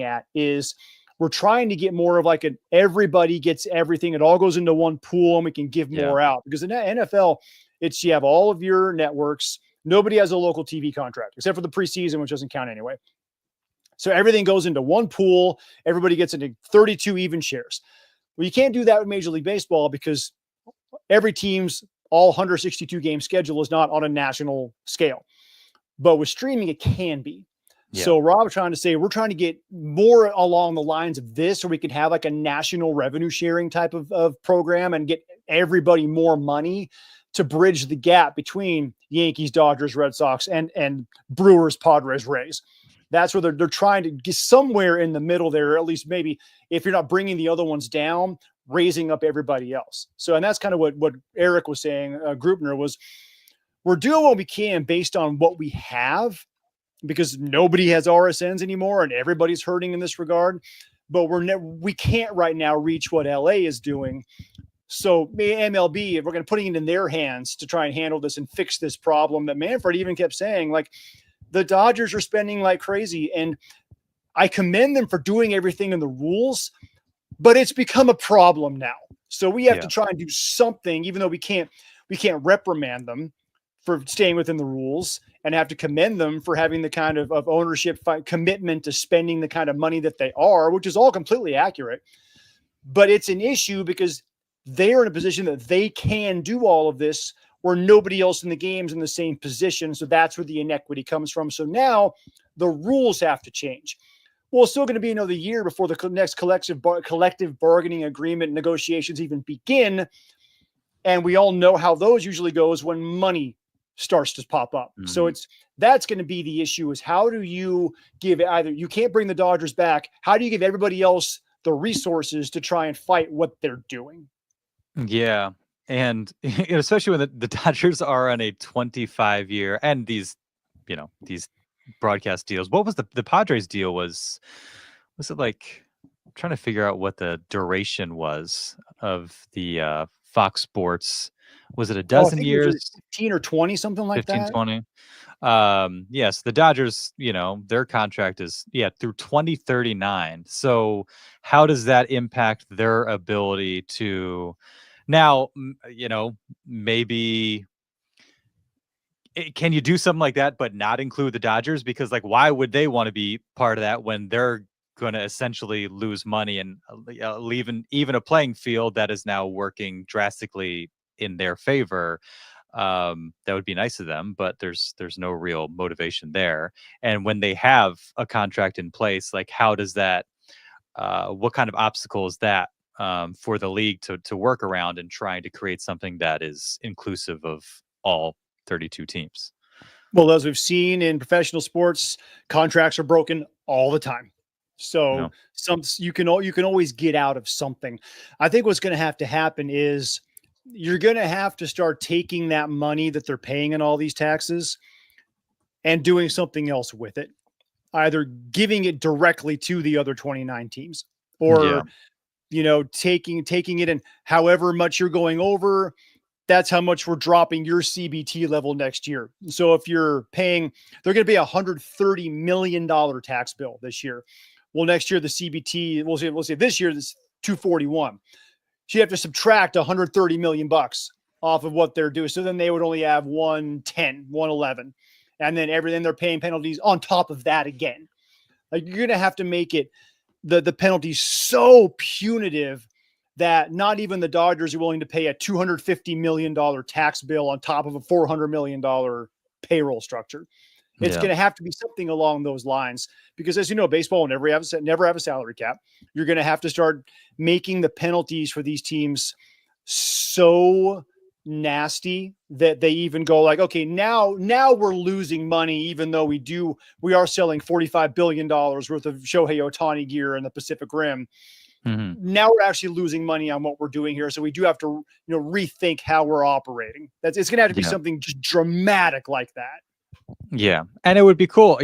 at is, we're trying to get more of like an everybody gets everything. It all goes into one pool and we can give more out, because in the NFL, you have all of your networks. Nobody has a local TV contract except for the preseason, which doesn't count anyway. So everything goes into one pool. Everybody gets into 32 even shares. Well, you can't do that with Major League Baseball because every team's all 162 game schedule is not on a national scale, but with streaming, it can be. Yeah. So Rob trying to say, we're trying to get more along the lines of this, so we can have like a national revenue sharing type of program and get everybody more money to bridge the gap between Yankees, Dodgers, Red Sox, and Brewers, Padres, Rays. That's where they're trying to get somewhere in the middle there, or at least maybe if you're not bringing the other ones down, raising up everybody else. So, and that's kind of what Eric was saying, Grupner was, we're doing what we can based on what we have, because nobody has RSNs anymore and everybody's hurting in this regard, but we can't right now reach what LA is doing. So MLB, we're going to putting it in their hands to try and handle this and fix this problem that Manfred even kept saying, like, the Dodgers are spending like crazy, and I commend them for doing everything in the rules, but it's become a problem now. So we have to try and do something, even though we can't reprimand them for staying within the rules, and have to commend them for having the kind of ownership commitment to spending the kind of money that they are, which is all completely accurate. But it's an issue because they're in a position that they can do all of this where nobody else in the game's in the same position. So that's where the inequity comes from. So now the rules have to change. Well, it's still going to be another year before the next collective bargaining agreement negotiations even begin. And we all know how those usually goes when money starts to pop up. Mm-hmm. So that's going to be the issue, is how do you give, either you can't bring the Dodgers back. How do you give everybody else the resources to try and fight what they're doing? Yeah. And especially when the Dodgers are on a 25-year, and these broadcast deals. What was the Padres deal was it like, I'm trying to figure out what the duration was of the Fox Sports. Was it a dozen years? 15 or 20, something like 15, that. 20. Yes, the Dodgers, their contract is through 2039. So how does that impact their ability to now, maybe can you do something like that but not include the Dodgers? Because like, why would they want to be part of that when they're going to essentially lose money and leave even a playing field that is now working drastically in their favor? That would be nice of them, but there's no real motivation there. And when they have a contract in place, like, how does that, what kind of obstacle is that for the league to work around and trying to create something that is inclusive of all 32 teams? Well, as we've seen in professional sports, contracts are broken all the time. So you can always get out of something. I think what's going to happen is you're going to have to start taking that money that they're paying in all these taxes and doing something else with it, either giving it directly to the other 29 teams, or, taking it, and however much you're going over, that's how much we're dropping your CBT level next year. So if you're paying, they're going to be $130 million tax bill this year. Well, next year, the CBT, we'll say this year, this 241. So you have to subtract $130 million off of what they're doing. So then they would only have 110, 111. And then everything, they're paying penalties on top of that again. Like, you're going to have to make it the penalties so punitive that not even the Dodgers are willing to pay a $250 million tax bill on top of a $400 million payroll structure. It's going to have to be something along those lines, because, as you know, baseball will never have a salary cap. You're going to have to start making the penalties for these teams so nasty that they even go like, okay, now we're losing money, even though we are selling $45 billion worth of Shohei Ohtani gear in the Pacific Rim. Mm-hmm. Now we're actually losing money on what we're doing here. So we do have to, rethink how we're operating. It's going to have to be something just dramatic like that. Yeah. And it would be cool,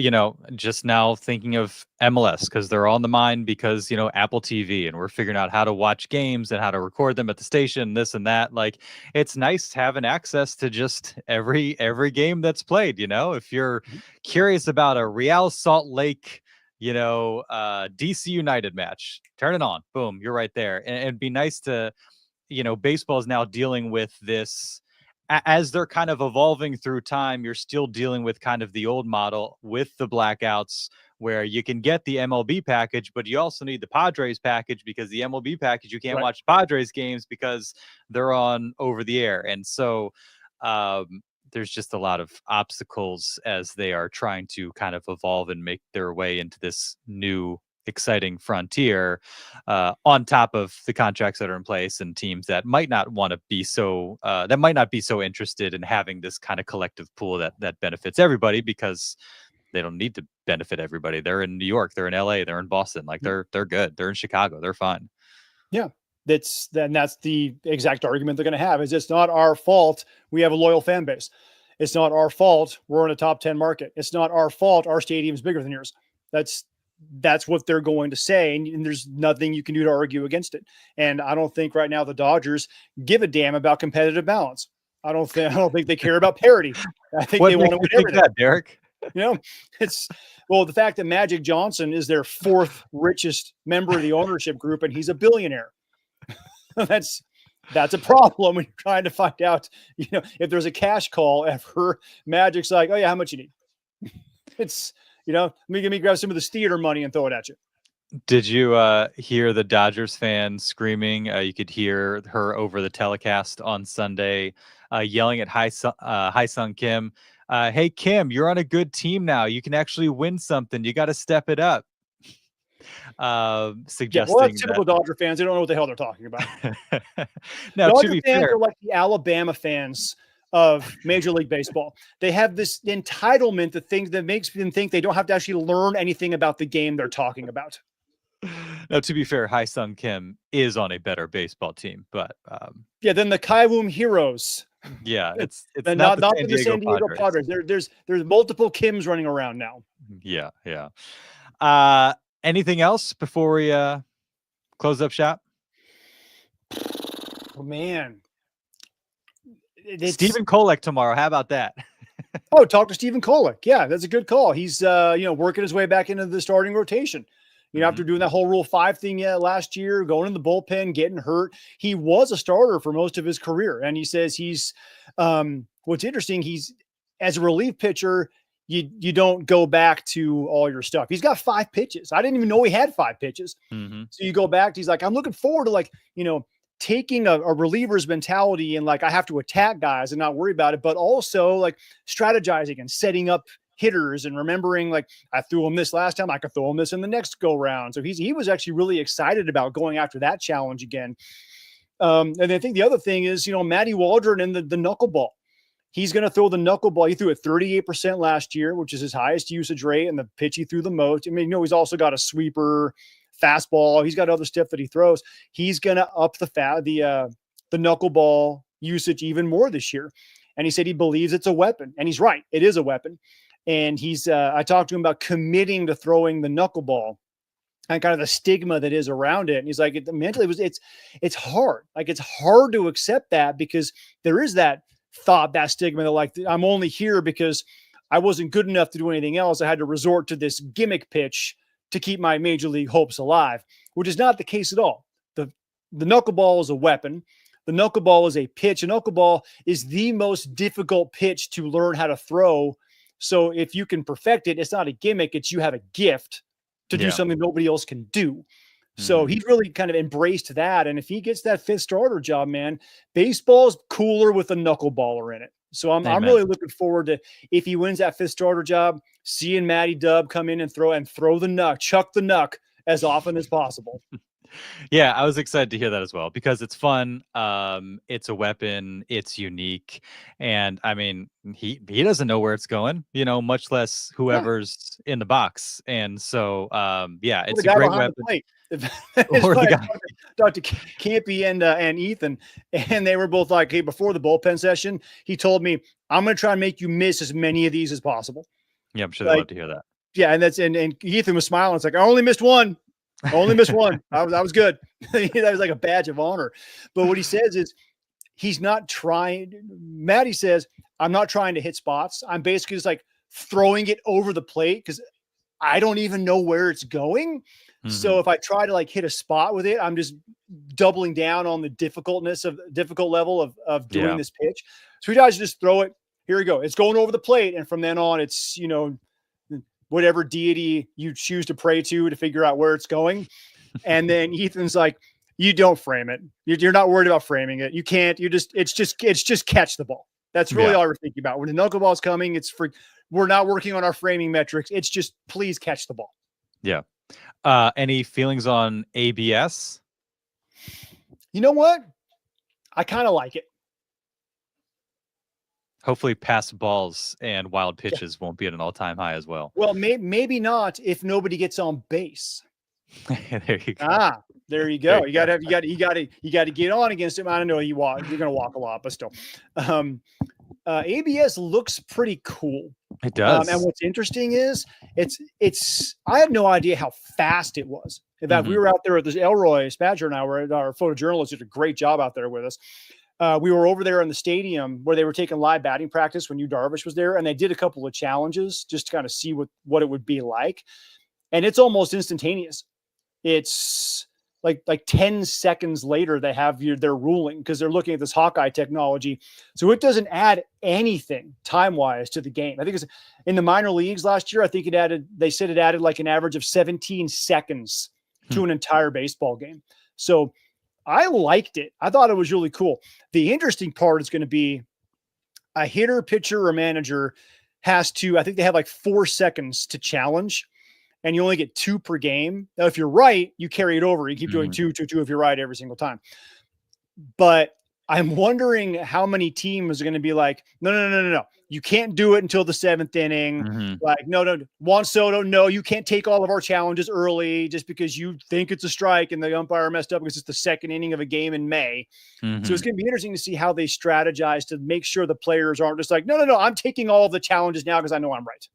just now thinking of MLS, because they're on the mind, because, Apple TV, and we're figuring out how to watch games and how to record them at the station, this and that. Like, it's nice having access to just every game that's played. If you're curious about a Real Salt Lake, DC United match, turn it on, boom, you're right there. And it'd be nice to, baseball is now dealing with this. As they're kind of evolving through time, you're still dealing with kind of the old model with the blackouts, where you can get the MLB package, but you also need the Padres package, because the MLB package, you can't watch Padres games because they're on over the air. And so there's just a lot of obstacles as they are trying to kind of evolve and make their way into this new exciting frontier, on top of the contracts that are in place, and teams that might not want to be so interested in having this kind of collective pool that benefits everybody, because they don't need to benefit everybody. They're in New York, they're in LA, they're in Boston, like they're good. They're in Chicago, they're fine. Yeah. That's the exact argument they're going to have, is it's not our fault we have a loyal fan base. It's not our fault we're in a top 10 market. It's not our fault our stadium's bigger than yours. That's what they're going to say, and there's nothing you can do to argue against it. And I don't think right now the Dodgers give a damn about competitive balance. I don't think they care about parity. I think they want to win everything. That, Derek? It's the fact that Magic Johnson is their fourth richest member of the ownership group, and he's a billionaire. That's That's a problem when you're trying to find out, if there's a cash call ever. Magic's like, oh yeah, how much you need? It's, let me grab some of this theater money and throw it at you. Did you hear the Dodgers fan screaming? You could hear her over the telecast on Sunday, yelling at ha-seong Kim. Hey Kim, you're on a good team now. You can actually win something. You got to step it up. Suggesting that's typical Dodger fans. They don't know what the hell they're talking about. Now, Dodger to be fans fair, are like the Alabama fans of Major League Baseball. They have this entitlement that makes them think they don't have to actually learn anything about the game they're talking about. Now, to be fair, ha-seong Kim is on a better baseball team, but then the Kaiwoom Heroes. Yeah, it's not the San Diego Padres. There's multiple Kims running around now. Yeah. Anything else before we close up shop? Oh man, Stephen Kolek tomorrow. How about that? Talk to Stephen Kolek. Yeah, that's a good call. He's working his way back into the starting rotation. After doing that whole Rule 5 thing last year, going in the bullpen, getting hurt, he was a starter for most of his career. And he says he's what's interesting, he's as a relief pitcher, you don't go back to all your stuff. He's got 5 pitches. I didn't even know he had 5 pitches. Mm-hmm. So you go back, he's like, I'm looking forward to taking a reliever's mentality and I have to attack guys and not worry about it, but also strategizing and setting up hitters and remembering I threw him this last time, I could throw him this in the next go round. So he was actually really excited about going after that challenge again. And I think the other thing is, Matty Waldron and the knuckleball. He's going to throw the knuckleball. He threw it 38% last year, which is his highest usage rate, and the pitch he threw the most. I mean, he's also got a sweeper, fastball. He's got other stuff that he throws. He's going to up the knuckleball usage even more this year. And he said he believes it's a weapon, and he's right. It is a weapon. And I talked to him about committing to throwing the knuckleball and kind of the stigma that is around it. And he's like, mentally it's hard. It's hard to accept that because there is that thought, that stigma that I'm only here because I wasn't good enough to do anything else. I had to resort to this gimmick pitch to keep my major league hopes alive, which is not the case at all. The knuckleball is a weapon. The knuckleball is a pitch. A knuckleball is the most difficult pitch to learn how to throw. So if you can perfect it, it's not a gimmick. It's you have a gift to do something nobody else can do. Mm-hmm. So he's really kind of embraced that. And if he gets that 5th starter job, man, baseball's cooler with a knuckleballer in it. So I'm really looking forward to, if he wins that 5th starter job, seeing Matty Dub come in and throw the knuck, chuck the knuck as often as possible. Yeah, I was excited to hear that as well because it's fun. It's a weapon. It's unique. And I mean, he doesn't know where it's going, much less whoever's in the box. And so, it's a great weapon. Or the guy. Talked to Campy and Ethan, and they were both like, hey, before the bullpen session, he told me, I'm going to try and make you miss as many of these as possible. Yeah, I'm sure they'd love to hear that. Yeah, and Ethan was smiling. It's like, I only missed one. I only missed one. I was good. That was like a badge of honor. But what he says is he's not trying. Matty says, I'm not trying to hit spots. I'm basically just throwing it over the plate because I don't even know where it's going. Mm-hmm. So if I try to hit a spot with it, I'm just doubling down on the difficult level of doing this pitch. So he tries to just throw it. Here we go. It's going over the plate. And from then on, it's, whatever deity you choose to pray to figure out where it's going. And then Ethan's like, you don't frame it. You're not worried about framing it. You can't, it's just catch the ball. That's really all we're thinking about. When the knuckleball's coming, we're not working on our framing metrics. It's just, please catch the ball. Yeah. Any feelings on ABS? You know what? I kind of like it. Hopefully pass balls and wild pitches won't be at an all-time high as well. Well, maybe not if nobody gets on base. There you go. There you go. You got to get on against him. I don't know. You're going to walk a lot, but still. ABS looks pretty cool. It does. And what's interesting is I had no idea how fast it was. In fact, we were out there at this Elroy Spadger and I were our photojournalist did a great job out there with us. We were over there in the stadium where they were taking live batting practice when Yu Darvish was there, and they did a couple of challenges just to kind of see what it would be like. And it's almost instantaneous. It's like 10 seconds later, they have their ruling because they're looking at this Hawkeye technology. So it doesn't add anything time-wise to the game. I think it's in the minor leagues last year. I think they said it added like an average of 17 seconds to an entire baseball game. So I liked it. I thought it was really cool. The interesting part is going to be a hitter, pitcher, or manager has to, I think they have like 4 seconds to challenge, and you only get 2 per game. Now, if you're right, you carry it over. You keep doing 2, 2, 2 if you're right every single time. But I'm wondering how many teams are going to be like, no. You can't do it until the 7th inning. Like, no. Juan Soto, no, you can't take all of our challenges early just because you think it's a strike and the umpire messed up because it's the 2nd inning of a game in May. So it's going to be interesting to see how they strategize to make sure the players aren't just like, no, I'm taking all of the challenges now because I know I'm right.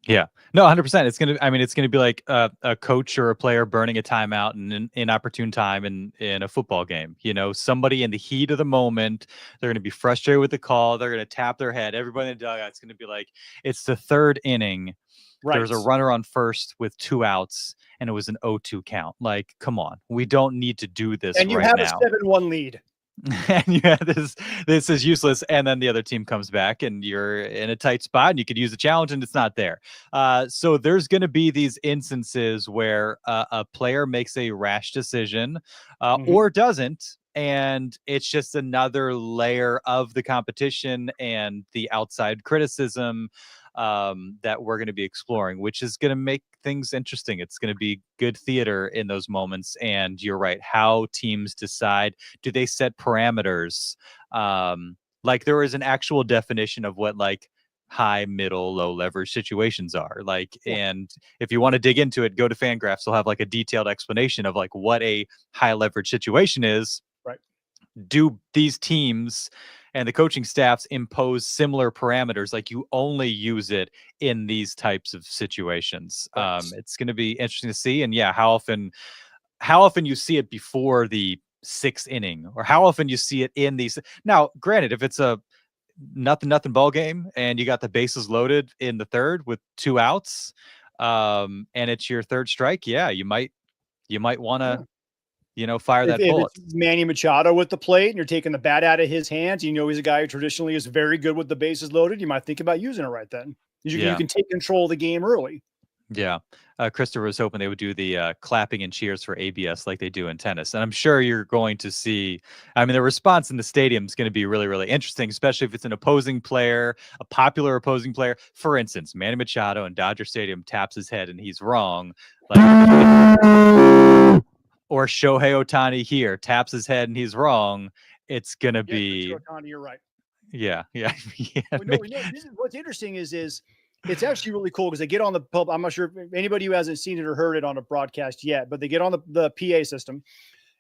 Yeah, no, 100%. It's going to be like a coach or a player burning a timeout in an inopportune time in a football game. You know, somebody in the heat of the moment, they're going to be frustrated with the call. They're going to tap their head. Everybody in the dugout's going to be like, it's the 3rd inning. Right. There was a runner on first with 2 outs, and it was an 0-2 count. Like, come on, we don't need to do this. And you have a 7-1 lead. And yeah, this is useless. And then the other team comes back and you're in a tight spot and you could use the challenge and it's not there. So there's going to be these instances where a player makes a rash decision or doesn't. And it's just another layer of the competition and the outside criticism that we're going to be exploring, which is going to make things interesting. It's going to be good theater in those moments. And you're right. How teams decide, do they set parameters? Like there is an actual definition of what like high, middle, low leverage situations are like. And if you want to dig into it, go to Fangraphs. They'll have like a detailed explanation of like what a high leverage situation is. Right. Do these teams and the coaching staffs impose similar parameters? Like you only use it in these types of situations. Right. It's going to be interesting to see. And yeah, how often you see it before the 6th inning, or how often you see it in these. Now, granted, if it's a nothing ball game and you got the bases loaded in the 3rd with 2 outs, and it's your 3rd strike, yeah, you might want to. Fire that bullet. If it's Manny Machado with the plate and you're taking the bat out of his hands, he's a guy who traditionally is very good with the bases loaded, you might think about using it right then. You can take control of the game early. Yeah. Christopher was hoping they would do the clapping and cheers for ABS like they do in tennis. And I'm sure you're going to see, the response in the stadium is going to be really, really interesting, especially if it's an opposing player, a popular opposing player. For instance, Manny Machado in Dodger Stadium taps his head and he's wrong. Or Shohei Ohtani here taps his head and he's wrong. It's going to be Ohtani, you're right. Yeah. What's interesting is it's actually really cool because they get on the pub. I'm not sure if anybody who hasn't seen it or heard it on a broadcast yet, but they get on the PA system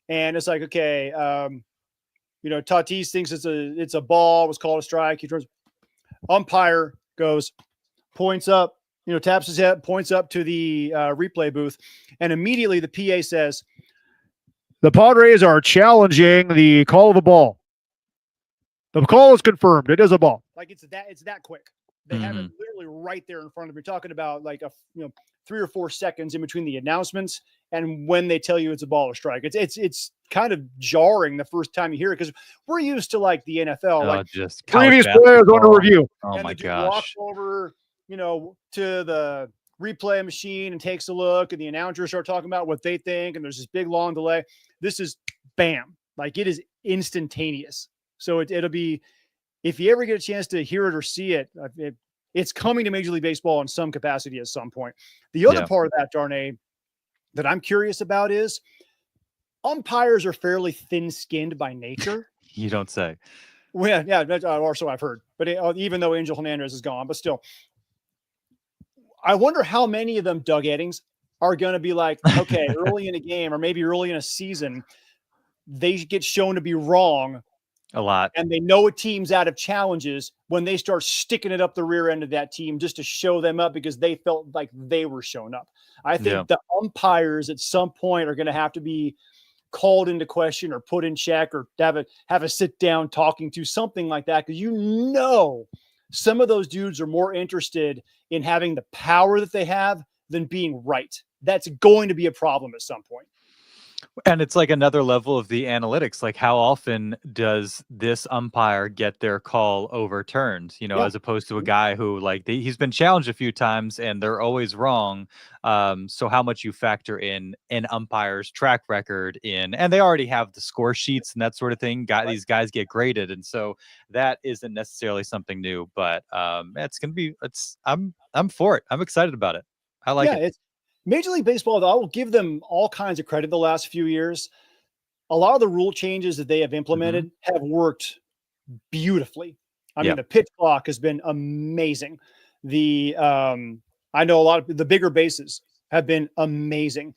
and it's like, okay, Tatis thinks it's a ball, was called a strike. He turns, umpire goes, points up, taps his head, points up to the replay booth. And immediately the PA says, the Padres are challenging the call of the ball. The call is confirmed. It is a ball. Like it's that quick. They have it literally right there in front of me. Talking about like 3 or 4 seconds in between the announcements and when they tell you it's a ball or strike. It's kind of jarring the first time you hear it because we're used to like the NFL, like just previous players under review. Oh and my gosh! Walks over, to the replay machine and takes a look, and the announcers start talking about what they think, and there's this big long delay. This is bam, like it is instantaneous. So it'll be, if you ever get a chance to hear it or see it, it's coming to Major League Baseball in some capacity at some point. The other part of that, Darnay, that I'm curious about is umpires are fairly thin-skinned by nature. You don't say. Well, yeah, or so I've heard. But even though Angel Hernandez is gone, but still, I wonder how many of them Doug Eddings are going to be like, okay, early in a game or maybe early in a season, they get shown to be wrong a lot. And they know a team's out of challenges when they start sticking it up the rear end of that team just to show them up because they felt like they were shown up. I think the umpires at some point are going to have to be called into question or put in check or have a sit down talking to, something like that. Because some of those dudes are more interested in having the power that they have than being right. That's going to be a problem at some point. And it's like another level of the analytics. Like, how often does this umpire get their call overturned? You know, Yeah. as opposed to a guy who, like, he's been challenged a few times and they're always wrong. So how much you factor in an umpire's track record in, and they already have the score sheets and that sort of thing. Right. These guys get graded, and so that isn't necessarily something new. But it's gonna be. I'm for it. I'm excited about it. I like Yeah, it. it's Major League Baseball, though, I will give them all kinds of credit the last few years. A lot of the rule changes that they have Hmm. implemented have worked beautifully. I mean, Yeah, the pitch clock has been amazing. The I know a lot of the bigger bases have been amazing.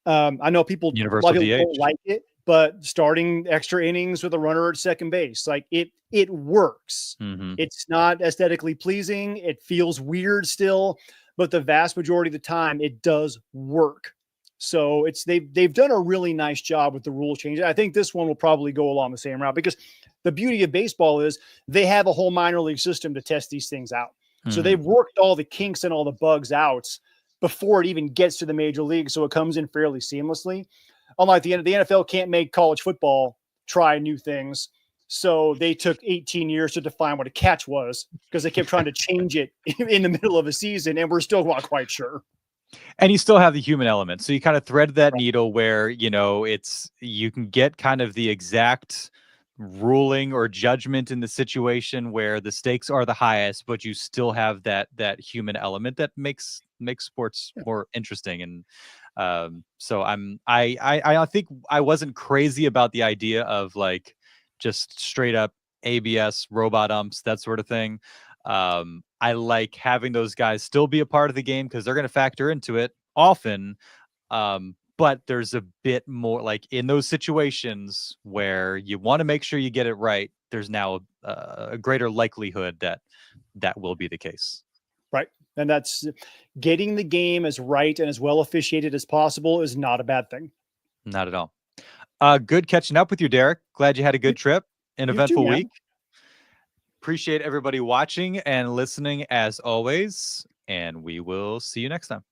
I know a lot universal of people don't DH. like it, but starting extra innings with a runner at second base, like it works. Hmm. It's not aesthetically pleasing. It feels weird still, but the vast majority of the time it does work. So they've done a really nice job with the rule change. I think this one will probably go along the same route because the beauty of baseball is they have a whole minor league system to test these things out. So Hmm. they've worked all the kinks and all the bugs out before it even gets to the major league. So it comes in fairly seamlessly. Unlike the NFL can't make college football try new things. So they took 18 years to define what a catch was because they kept trying to change it in the middle of a season, and we're still not quite sure. And you still have the human element. So you kind of thread that needle where, you know, you can get kind of the exact ruling or judgment in the situation where the stakes are the highest, but you still have that human element that makes sports more interesting. And so I think I wasn't crazy about the idea of like just straight up ABS robot umps, that sort of thing. I like having those guys still be a part of the game because they're going to factor into it often. But there's a bit more like in those situations where you want to make sure you get it right. There's now a greater likelihood that that will be the case. Right. And that's getting the game as right and as well officiated as possible is not a bad thing. Not at all. Good catching up with you, Derek. Glad you had a You, good trip, an you too, eventful man. week. Appreciate everybody watching and listening as always. And we will see you next time.